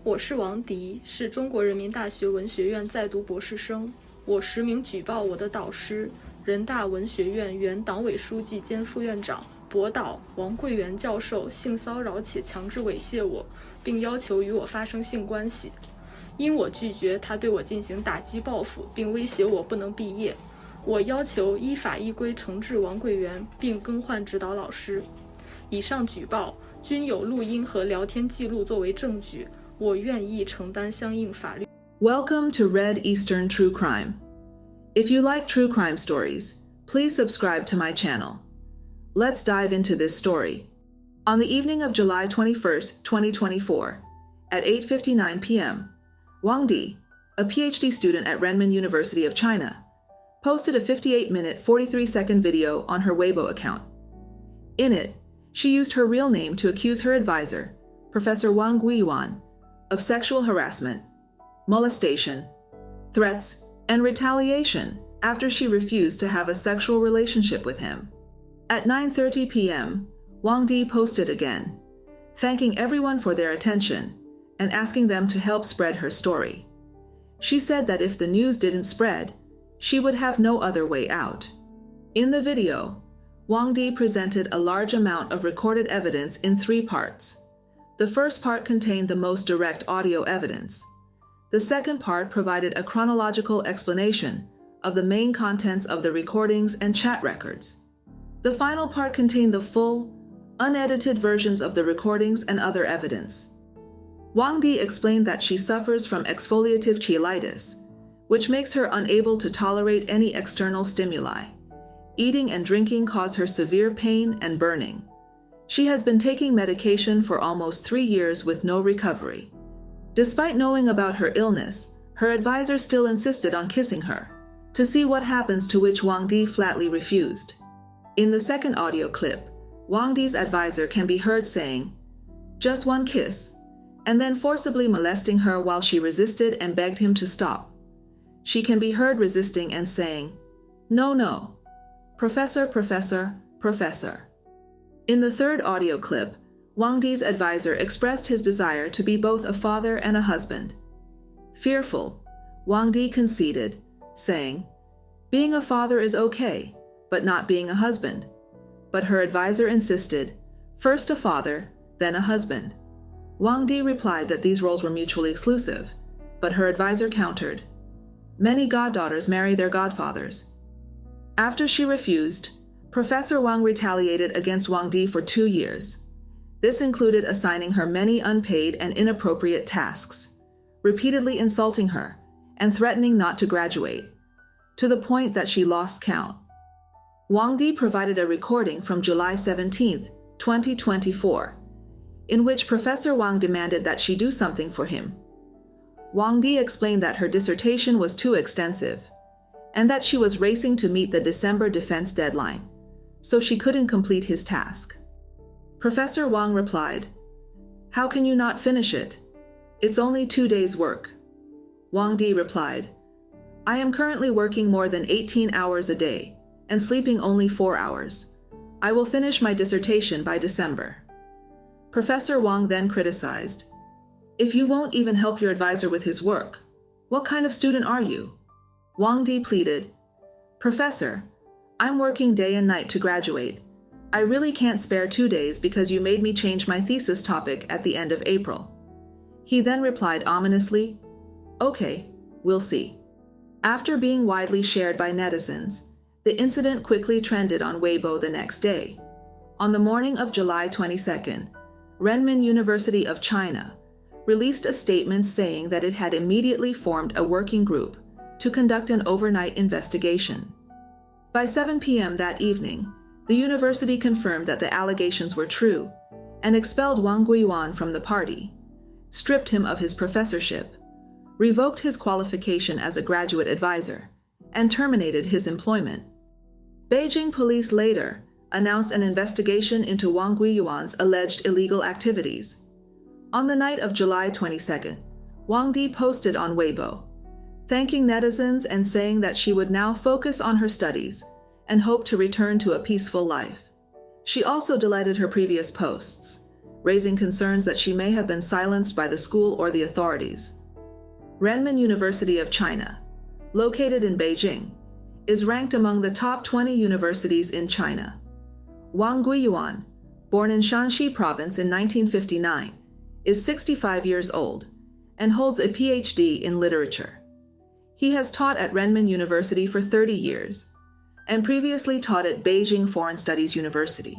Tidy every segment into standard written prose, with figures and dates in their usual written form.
我是王迪，是中国人民大学文学院在读博士生。我实名举报我的导师，人大文学院原党委书记兼副院长、博导王桂元教授性骚扰且强制猥亵我，并要求与我发生性关系。因我拒绝，他对我进行打击报复，并威胁我不能毕业。我要求依法依规惩治王桂元，并更换指导老师。以上举报均有录音和聊天记录作为证据，我愿意承担相应法律。 Welcome to Red Eastern True Crime. If you like true crime stories, please subscribe to my channel. Let's dive into this story. On the evening of July 21st, 2024, at 8:59 p.m., Wang Di, a PhD student at Renmin University of China, posted a 58-minute, 43-second video on her Weibo account. In it, she used her real name to accuse her advisor, Professor Wang Guiyuan, of sexual harassment, molestation, threats, and retaliation after she refused to have a sexual relationship with him. At 9:30 p.m., Wang Di posted again, thanking everyone for their attention and asking them to help spread her story. She said that if the news didn't spread, she would have no other way out. In the video, Wang Di presented a large amount of recorded evidence in 3 parts. The first part contained the most direct audio evidence. The second part provided a chronological explanation of the main contents of the recordings and chat records. The final part contained the full, unedited versions of the recordings and other evidence. Wang Di explained that she suffers from exfoliative cheilitis, which makes her unable to tolerate any external stimuli. Eating and drinking cause her severe pain and burning. She has been taking medication for almost 3 years with no recovery. Despite knowing about her illness, her advisor still insisted on kissing her, to see what happens, to which Wang Di flatly refused. In the second audio clip, Wang Di's advisor can be heard saying, "Just one kiss," and then forcibly molesting her while she resisted and begged him to stop. She can be heard resisting and saying, "No, no. Professor, professor, professor." In the third audio clip, Wang Di's advisor expressed his desire to be both a father and a husband. Fearful, Wang Di conceded, saying, "Being a father is okay, but not being a husband." But her advisor insisted, first a father, then a husband. Wang Di replied that these roles were mutually exclusive, but her advisor countered, "Many goddaughters marry their godfathers." After she refused, Professor Wang retaliated against Wang Di for 2 years. This included assigning her many unpaid and inappropriate tasks, repeatedly insulting her, and threatening not to graduate, to the point that she lost count. Wang Di provided a recording from July 17, 2024, in which Professor Wang demanded that she do something for him. Wang Di explained that her dissertation was too extensive, and that she was racing to meet the December defense deadline, so she couldn't complete his task. Professor Wang replied, "How can you not finish it? It's only 2 days' work." Wang Di replied, "I am currently working more than 18 hours a day and sleeping only 4 hours. I will finish my dissertation by December." Professor Wang then criticized, "If you won't even help your advisor with his work, what kind of student are you?" Wang Di pleaded, "Professor, I'm working day and night to graduate. I really can't spare 2 days because you made me change my thesis topic at the end of April." He then replied ominously, "Okay, we'll see." After being widely shared by netizens, the incident quickly trended on Weibo the next day. On the morning of July 22nd, Renmin University of China released a statement saying that it had immediately formed a working group to conduct an overnight investigation. By 7 p.m. that evening, the university confirmed that the allegations were true and expelled Wang Guiyuan from the party, stripped him of his professorship, revoked his qualification as a graduate advisor, and terminated his employment. Beijing police later announced an investigation into Wang Guiyuan's alleged illegal activities. On the night of July 22nd, Wang Di posted on Weibo, thanking netizens and saying that she would now focus on her studies and hope to return to a peaceful life. She also deleted her previous posts, raising concerns that she may have been silenced by the school or the authorities. Renmin University of China, located in Beijing, is ranked among the top 20 universities in China. Wang Guiyuan, born in Shanxi Province in 1959, is 65 years old and holds a PhD in literature. He has taught at Renmin University for 30 years and previously taught at Beijing Foreign Studies University.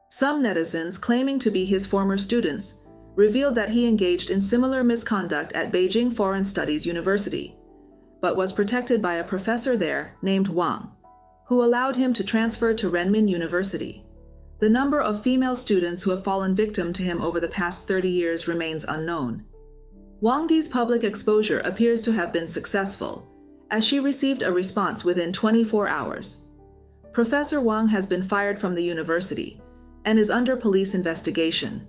Some netizens claiming to be his former students revealed that he engaged in similar misconduct at Beijing Foreign Studies University, but was protected by a professor there named Wang, who allowed him to transfer to Renmin University. The number of female students who have fallen victim to him over the past 30 years remains unknown. Wang Di's public exposure appears to have been successful, as she received a response within 24 hours. Professor Wang has been fired from the university and is under police investigation.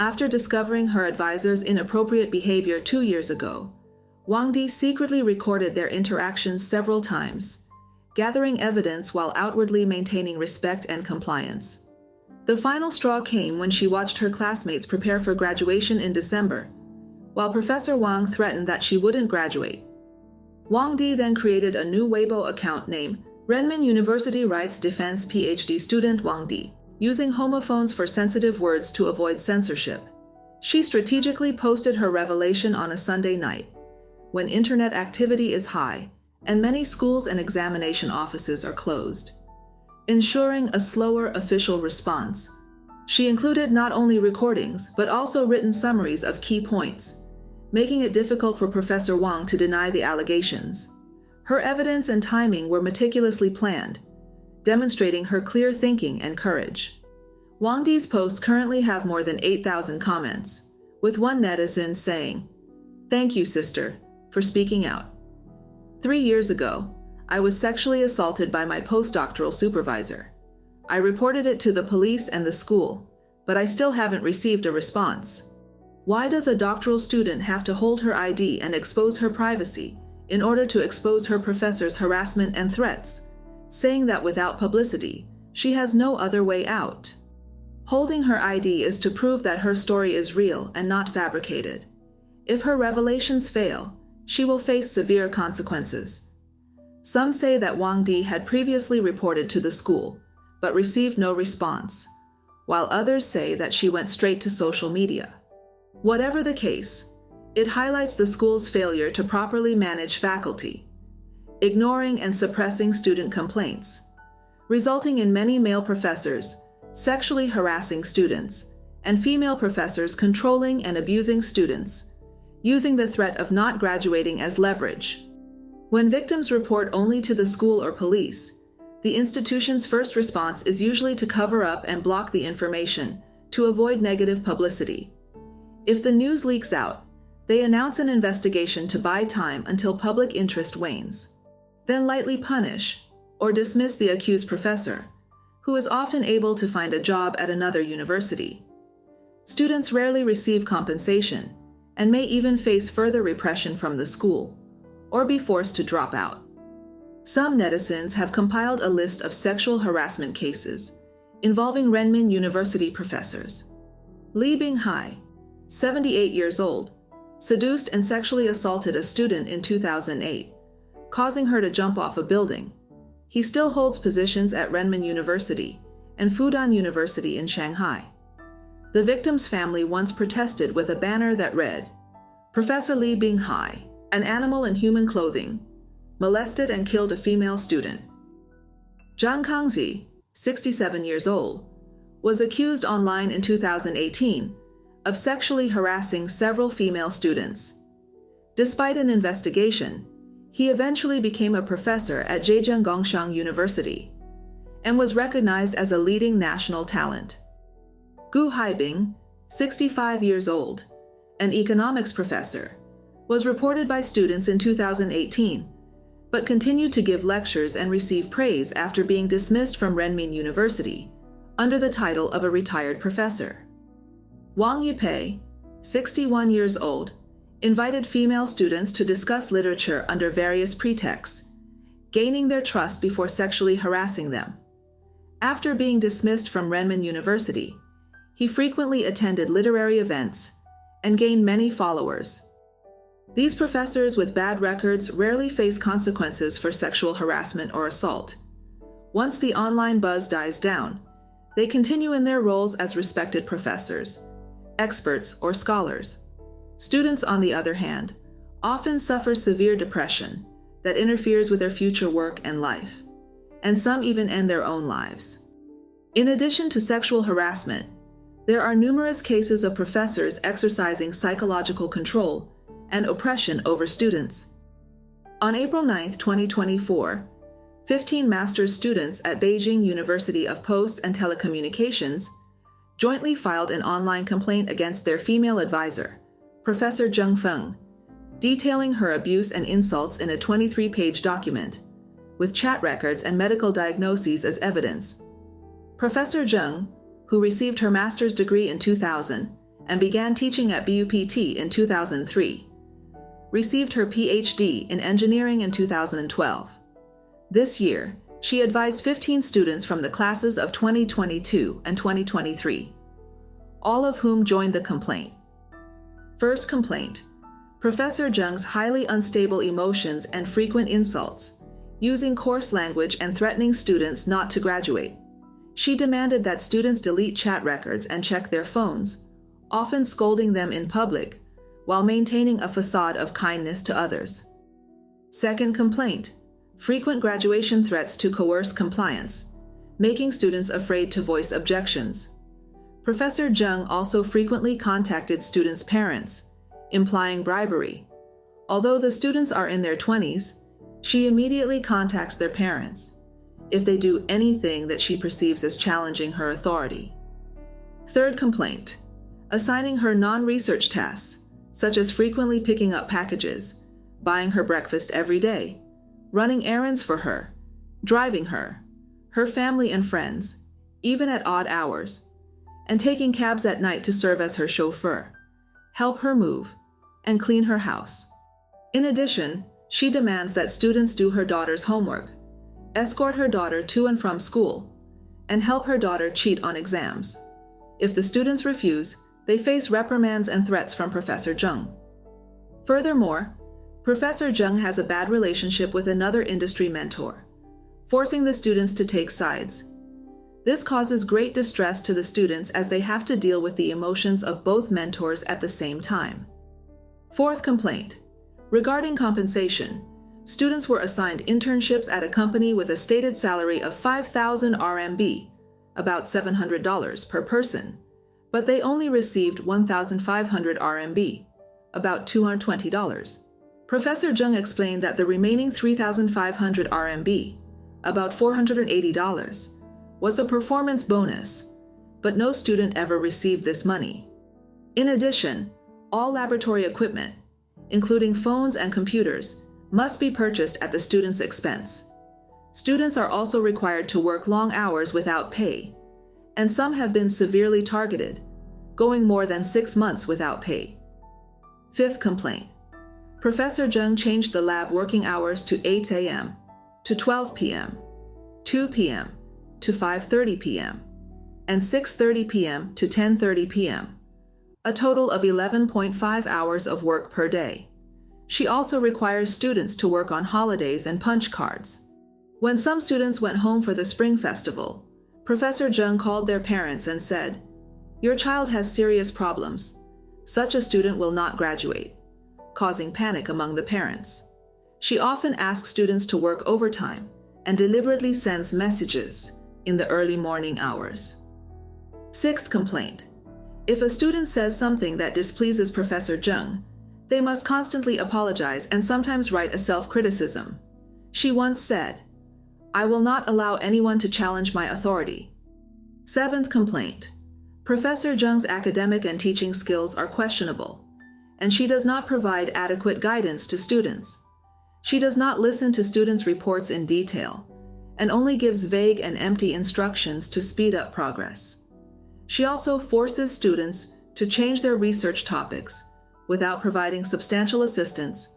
After discovering her advisor's inappropriate behavior 2 years ago, Wang Di secretly recorded their interactions several times, gathering evidence while outwardly maintaining respect and compliance. The final straw came when she watched her classmates prepare for graduation in December, while Professor Wang threatened that she wouldn't graduate. Wang Di then created a new Weibo account named Renmin University Rights Defense PhD student Wang Di, using homophones for sensitive words to avoid censorship. She strategically posted her revelation on a Sunday night, when internet activity is high and many schools and examination offices are closed. Ensuring a slower official response, she included not only recordings but also written summaries of key points, making it difficult for Professor Wang to deny the allegations. Her evidence and timing were meticulously planned, demonstrating her clear thinking and courage. Wang Di's posts currently have more than 8,000 comments, with one netizen saying, "Thank you, sister, for speaking out. 3 years ago, I was sexually assaulted by my postdoctoral supervisor. I reported it to the police and the school, but I still haven't received a response. Why does a doctoral student have to hold her ID and expose her privacy in order to expose her professor's harassment and threats, saying that without publicity, she has no other way out? Holding her ID is to prove that her story is real and not fabricated. If her revelations fail, she will face severe consequences." Some say that Wang Di had previously reported to the school, but received no response, while others say that she went straight to social media. Whatever the case, it highlights the school's failure to properly manage faculty, ignoring and suppressing student complaints, resulting in many male professors sexually harassing students and female professors controlling and abusing students, using the threat of not graduating as leverage. When victims report only to the school or police, the institution's first response is usually to cover up and block the information to avoid negative publicity. If the news leaks out, they announce an investigation to buy time until public interest wanes, then lightly punish or dismiss the accused professor, who is often able to find a job at another university. Students rarely receive compensation and may even face further repression from the school, or be forced to drop out. Some netizens have compiled a list of sexual harassment cases involving Renmin University professors. Li Binghai, 78 years old, seduced and sexually assaulted a student in 2008, causing her to jump off a building. He still holds positions at Renmin University and Fudan University in Shanghai. The victim's family once protested with a banner that read, "Professor Li Binghai, an animal in human clothing, molested and killed a female student." Zhang Kangzi, 67 years old, was accused online in 2018 of sexually harassing several female students. Despite an investigation, he eventually became a professor at Zhejiang Gongshang University and was recognized as a leading national talent. Gu Haibing, 65 years old, an economics professor, was reported by students in 2018, but continued to give lectures and receive praise after being dismissed from Renmin University under the title of a retired professor. Wang Yipei, 61 years old, invited female students to discuss literature under various pretexts, gaining their trust before sexually harassing them. After being dismissed from Renmin University, He frequently attended literary events and gained many followers. These professors with bad records rarely face consequences for sexual harassment or assault. Once the online buzz dies down, they continue in their roles as respected professors, experts, or scholars. Students, on the other hand, often suffer severe depression that interferes with their future work and life, and some even end their own lives. In addition to sexual harassment, there are numerous cases of professors exercising psychological control and oppression over students. On April 9, 2024, 15 master's students at Beijing University of Posts and Telecommunications jointly filed an online complaint against their female advisor, Professor Zheng Feng, detailing her abuse and insults in a 23-page document, with chat records and medical diagnoses as evidence. Professor Zheng, who received her master's degree in 2000 and began teaching at BUPT in 2003, received her PhD in engineering in 2012. This year, she advised 15 students from the classes of 2022 and 2023, all of whom joined the complaint. First complaint: Professor Zheng's highly unstable emotions and frequent insults, using coarse language and threatening students not to graduate. She demanded that students delete chat records and check their phones, often scolding them in public, while maintaining a facade of kindness to others. Second complaint: frequent graduation threats to coerce compliance, making students afraid to voice objections. Professor Zheng also frequently contacted students' parents, implying bribery. Although the students are in their 20s, she immediately contacts their parents if they do anything that she perceives as challenging her authority. Third complaint: assigning her non-research tasks, such as frequently picking up packages, buying her breakfast every day, running errands for her, driving her, her family and friends, even at odd hours, and taking cabs at night to serve as her chauffeur, help her move, and clean her house. In addition, she demands that students do her daughter's homework, escort her daughter to and from school, and help her daughter cheat on exams. If the students refuse, they face reprimands and threats from Professor Zheng. Furthermore, Professor Zheng has a bad relationship with another industry mentor, forcing the students to take sides. This causes great distress to the students as they have to deal with the emotions of both mentors at the same time. Fourth complaint: regarding compensation, students were assigned internships at a company with a stated salary of 5,000 RMB, about $700 per person, but they only received 1,500 RMB, about $220. Professor Zheng explained that the remaining 3,500 RMB, about $480, was a performance bonus, but no student ever received this money. In addition, all laboratory equipment, including phones and computers, must be purchased at the student's expense. Students are also required to work long hours without pay, and some have been severely targeted, going more than 6 months without pay. Fifth complaint: Professor Zheng changed the lab working hours to 8 a.m., to 12 p.m., 2 p.m., to 5:30 p.m., and 6:30 p.m. to 10:30 p.m., a total of 11.5 hours of work per day. She also requires students to work on holidays and punch cards. When some students went home for the Spring Festival, Professor Zheng called their parents and said, "Your child has serious problems. Such a student will not graduate," causing panic among the parents. She often asks students to work overtime and deliberately sends messages in the early morning hours. Sixth complaint: if a student says something that displeases Professor Zheng, they must constantly apologize and sometimes write a self-criticism. She once said, "I will not allow anyone to challenge my authority." Seventh complaint: Professor Zheng's academic and teaching skills are questionable, and she does not provide adequate guidance to students. She does not listen to students' reports in detail, and only gives vague and empty instructions to speed up progress. She also forces students to change their research topics without providing substantial assistance.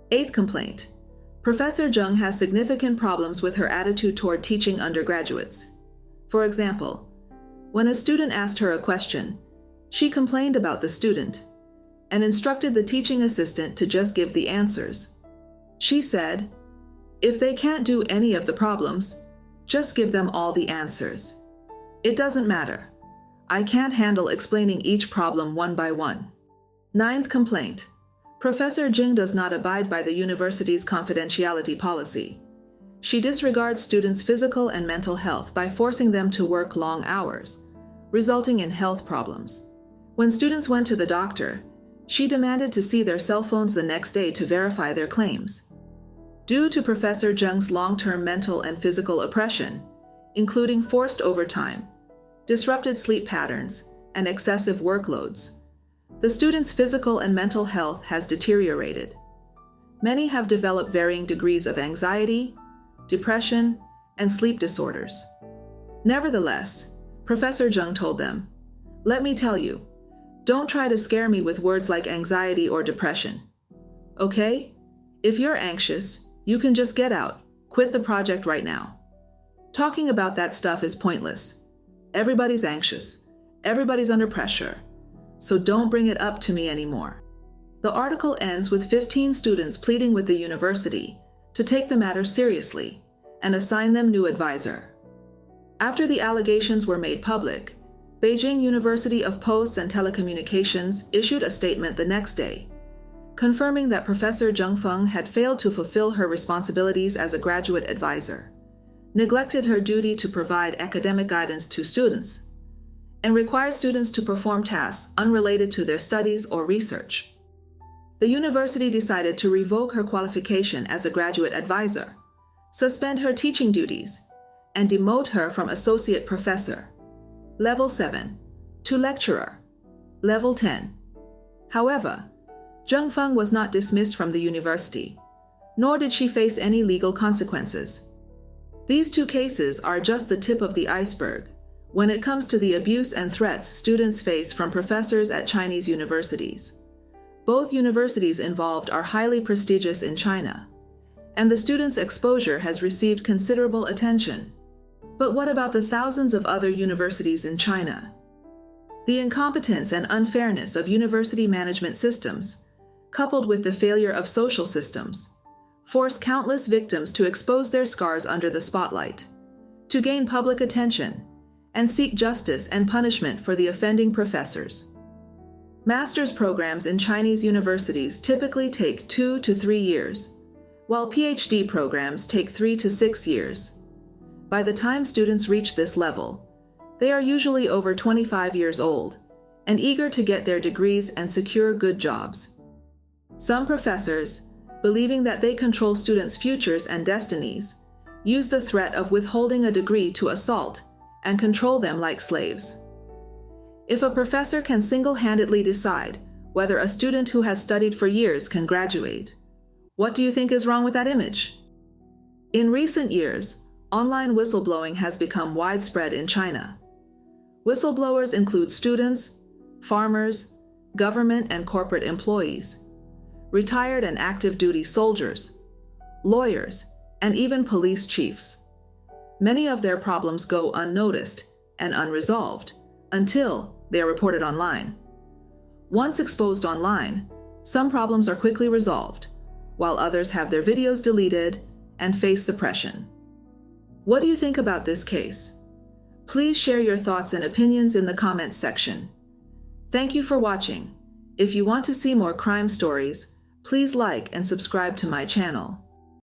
Eighth complaint: Professor Zheng has significant problems with her attitude toward teaching undergraduates. For example, When a student asked her a question, she complained about the student and instructed the teaching assistant to just give the answers. She said, "If they can't do any of the problems, just give them all the answers. It doesn't matter. I can't handle explaining each problem one by one." Ninth complaint. Professor Jing does not abide by the university's confidentiality policy. She disregards students' physical and mental health by forcing them to work long hours, resulting in health problems. When students went to the doctor, she demanded to see their cell phones the next day to verify their claims. Due to Professor Zheng's long-term mental and physical oppression, including forced overtime, disrupted sleep patterns, and excessive workloads, the students' physical and mental health has deteriorated. Many have developed varying degrees of anxiety, depression, and sleep disorders. Nevertheless, Professor Zheng told them, "Let me tell you, don't try to scare me with words like anxiety or depression. Okay? If you're anxious, you can just get out, quit the project right now. Talking about that stuff is pointless. Everybody's anxious. Everybody's under pressure. So don't bring it up to me anymore." The article ends with 15 students pleading with the university to take the matter seriously and assign them new advisor. After the allegations were made public, Beijing University of Posts and Telecommunications issued a statement the next day, confirming that Professor Zheng Feng had failed to fulfill her responsibilities as a graduate advisor, neglected her duty to provide academic guidance to students, and required students to perform tasks unrelated to their studies or research. The university decided to revoke her qualification as a graduate advisor, suspend her teaching duties, and demote her from associate professor, level 7, to lecturer, level 10. However, Zheng Feng was not dismissed from the university, nor did she face any legal consequences. These two cases are just the tip of the iceberg when it comes to the abuse and threats students face from professors at Chinese universities. Both universities involved are highly prestigious in China, and the students' exposure has received considerable attention. But what about the thousands of other universities in China? The incompetence and unfairness of university management systems, coupled with the failure of social systems, force countless victims to expose their scars under the spotlight, to gain public attention, and seek justice and punishment for the offending professors. Master's programs in Chinese universities typically take 2 to 3 years, while PhD programs take 3 to 6 years. By the time students reach this level, they are usually over 25 years old and eager to get their degrees and secure good jobs. Some professors, believing that they control students' futures and destinies, use the threat of withholding a degree to assault and control them like slaves. If a professor can single-handedly decide whether a student who has studied for years can graduate, what do you think is wrong with that image? In recent years, online whistleblowing has become widespread in China. Whistleblowers include students, farmers, government and corporate employees, retired and active duty soldiers, lawyers, and even police chiefs. Many of their problems go unnoticed and unresolved until they are reported online. Once exposed online, some problems are quickly resolved, while others have their videos deleted and face suppression. What do you think about this case? Please share your thoughts and opinions in the comments section. Thank you for watching. If you want to see more crime stories, please like and subscribe to my channel.